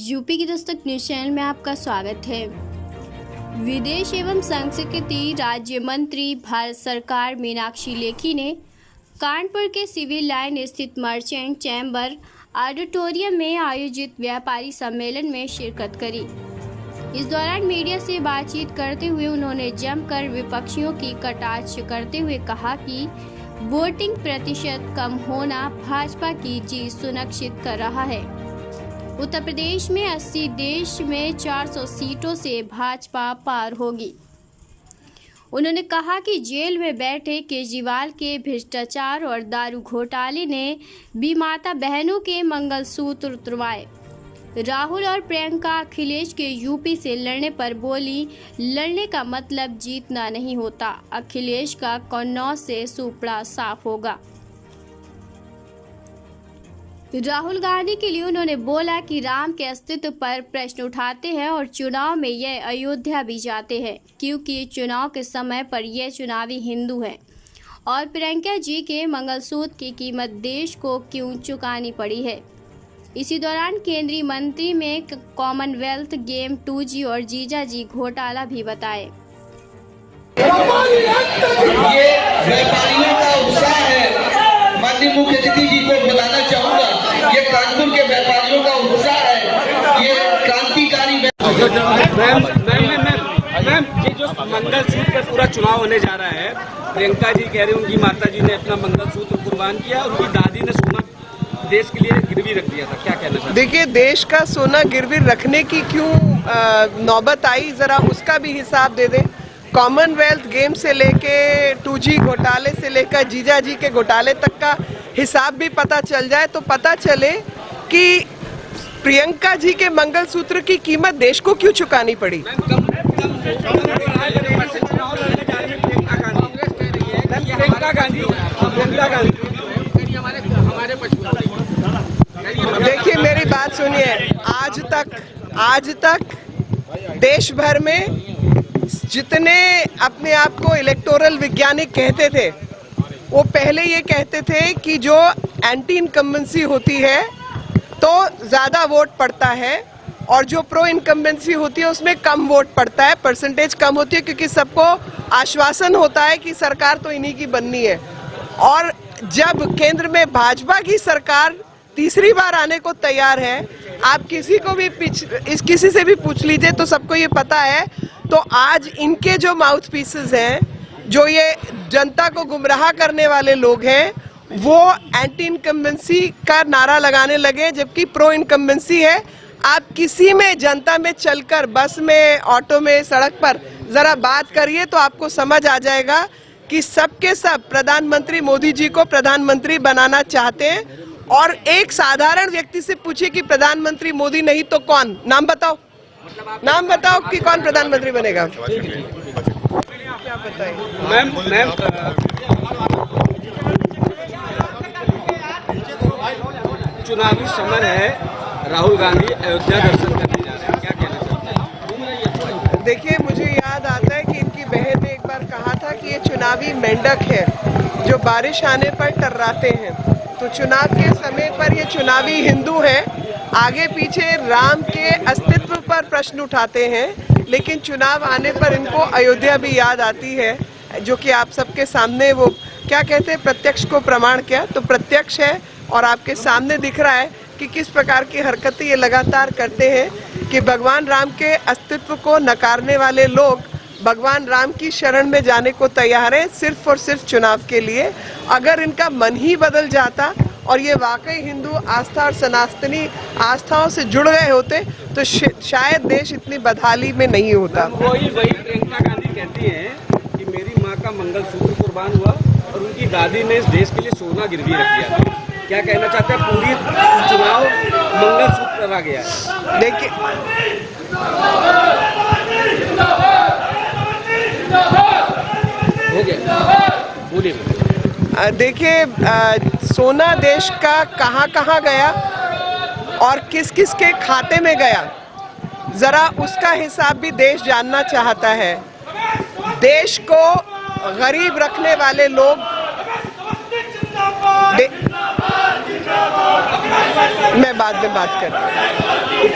UP की Dastak news channel में आपका स्वागत है। विदेश एवं संस्कृति राज्य मंत्री भारत सरकार मीनाक्षी लेखी ने कानपुर के सिविल लाइन स्थित मर्चेंट चैम्बर ऑडिटोरियम में आयोजित व्यापारी सम्मेलन में शिरकत करी। इस दौरान मीडिया से बातचीत करते हुए उन्होंने जमकर विपक्षियों की कटाक्ष करते हुए कहा कि वोटिंग प्रतिशत कम होना भाजपा की जीत सुनिश्चित कर रहा है। उत्तर प्रदेश में 80 देश में 400 सीटों से भाजपा पार होगी। उन्होंने कहा कि जेल में बैठे केजरीवाल के भ्रष्टाचार और दारू घोटाले ने भी माता बहनों के मंगलसूत्र उतरवाए। राहुल और प्रियंका अखिलेश के यूपी से लड़ने पर बोली, लड़ने का मतलब जीतना नहीं होता। अखिलेश का कन्नौज से सुपड़ा साफ होगा। राहुल गांधी के लिए उन्होंने बोला कि राम के अस्तित्व पर प्रश्न उठाते हैं और चुनाव में यह अयोध्या भी जाते हैं, क्योंकि चुनाव के समय पर यह चुनावी हिंदू है। और प्रियंका जी के मंगलसूत्र की कीमत देश को क्यों चुकानी पड़ी है। इसी दौरान केंद्रीय मंत्री में कॉमनवेल्थ गेम 2G और जीजाजी घोटाला भी बताए। ये व्यापारियों का उत्साह है। माननीय मुख्य अतिथि जी को बुलाना चाहूंगा। ये कानपुर के व्यापारियों का उत्साह है। ये क्रांतिकारी मैम, ये जो मंगलसूत्र पर पूरा चुनाव होने जा रहा है, प्रियंका जी कह रहे हैं उनकी माता जी ने अपना मंगलसूत्र कुर्बान किया और उनकी दादी ने सोना देश के लिए गिरवी रख दिया था। क्या कहना चाहते हैं? देखिए, देश का सोना गिरवी रखने की क्यों नौबत आई, जरा उसका भी हिसाब दे दें। कॉमनवेल्थ गेम से लेके 2G घोटाले से लेकर जीजाजी के घोटाले तक का हिसाब भी पता चल जाए तो पता चले कि प्रियंका जी के मंगलसूत्र की कीमत देश को क्यों चुकानी पड़ी। देखिए, मेरी बात सुनिए। आज तक देश भर में जितने अपने आप को इलेक्टोरल वैज्ञानिक कहते थे, वो पहले ये कहते थे कि जो एंटी इनकम्बेंसी होती है तो ज़्यादा वोट पड़ता है और जो प्रो इनकम्बेंसी होती है उसमें कम वोट पड़ता है, परसेंटेज कम होती है, क्योंकि सबको आश्वासन होता है कि सरकार तो इन्हीं की बननी है। और जब केंद्र में भाजपा की सरकार तीसरी बार आने को तैयार है, आप किसी से भी पूछ लीजिए तो सबको ये पता है। तो आज इनके जो माउथ पीसेस हैं, जो ये जनता को गुमराह करने वाले लोग हैं, वो एंटी इनकम्बेंसी का नारा लगाने लगे, जबकि प्रो इनकम्बेंसी है। आप किसी में जनता में चलकर, बस में, ऑटो में, सड़क पर जरा बात करिए तो आपको समझ आ जाएगा कि सबके सब प्रधानमंत्री मोदी जी को प्रधानमंत्री बनाना चाहते हैं। और एक साधारण व्यक्ति से पूछिए कि प्रधानमंत्री मोदी नहीं तो कौन, नाम बताओ कि कौन प्रधानमंत्री बनेगा। मैम, चुनावी समर है, राहुल गांधी अयोध्या दर्शन करने जा रहे हैं, क्या कहना चाहते हैं? देखिए, मुझे याद आता है कि इनकी बहन ने एक बार कहा था कि ये चुनावी मेंढक है जो बारिश आने पर टर्राते हैं। तो चुनाव के समय पर ये चुनावी हिंदू हैं, आगे पीछे राम के अस्तित्व पर प्रश्न उठाते हैं, लेकिन चुनाव आने पर इनको अयोध्या भी याद आती है, जो कि आप सबके सामने वो क्या कहते हैं, प्रत्यक्ष को प्रमाण क्या, तो प्रत्यक्ष है। और आपके सामने दिख रहा है कि किस प्रकार की हरकतें ये लगातार करते हैं कि भगवान राम के अस्तित्व को नकारने वाले लोग भगवान राम की शरण में जाने को तैयार हैं, सिर्फ और सिर्फ चुनाव के लिए। अगर इनका मन ही बदल जाता और ये वाकई हिंदू आस्था और सनातनी आस्थाओं से जुड़ गए होते तो शायद देश इतनी बदहाली में नहीं होता। वही प्रियंका गांधी कहती हैं कि मेरी माँ का मंगलसूत्र कुर्बान हुआ और उनकी दादी ने इस देश के लिए सोना गिरवी रख दिया था। क्या कहना चाहते हैं? पूरी चुनाव मंगलसूत्र रह गया है। देखिए, हो गया, बोलिए। देखिए, सोना देश का कहाँ गया और किस किस के खाते में गया, जरा उसका हिसाब भी देश जानना चाहता है। देश को गरीब रखने वाले लोग मैं बाद में बात करूँ।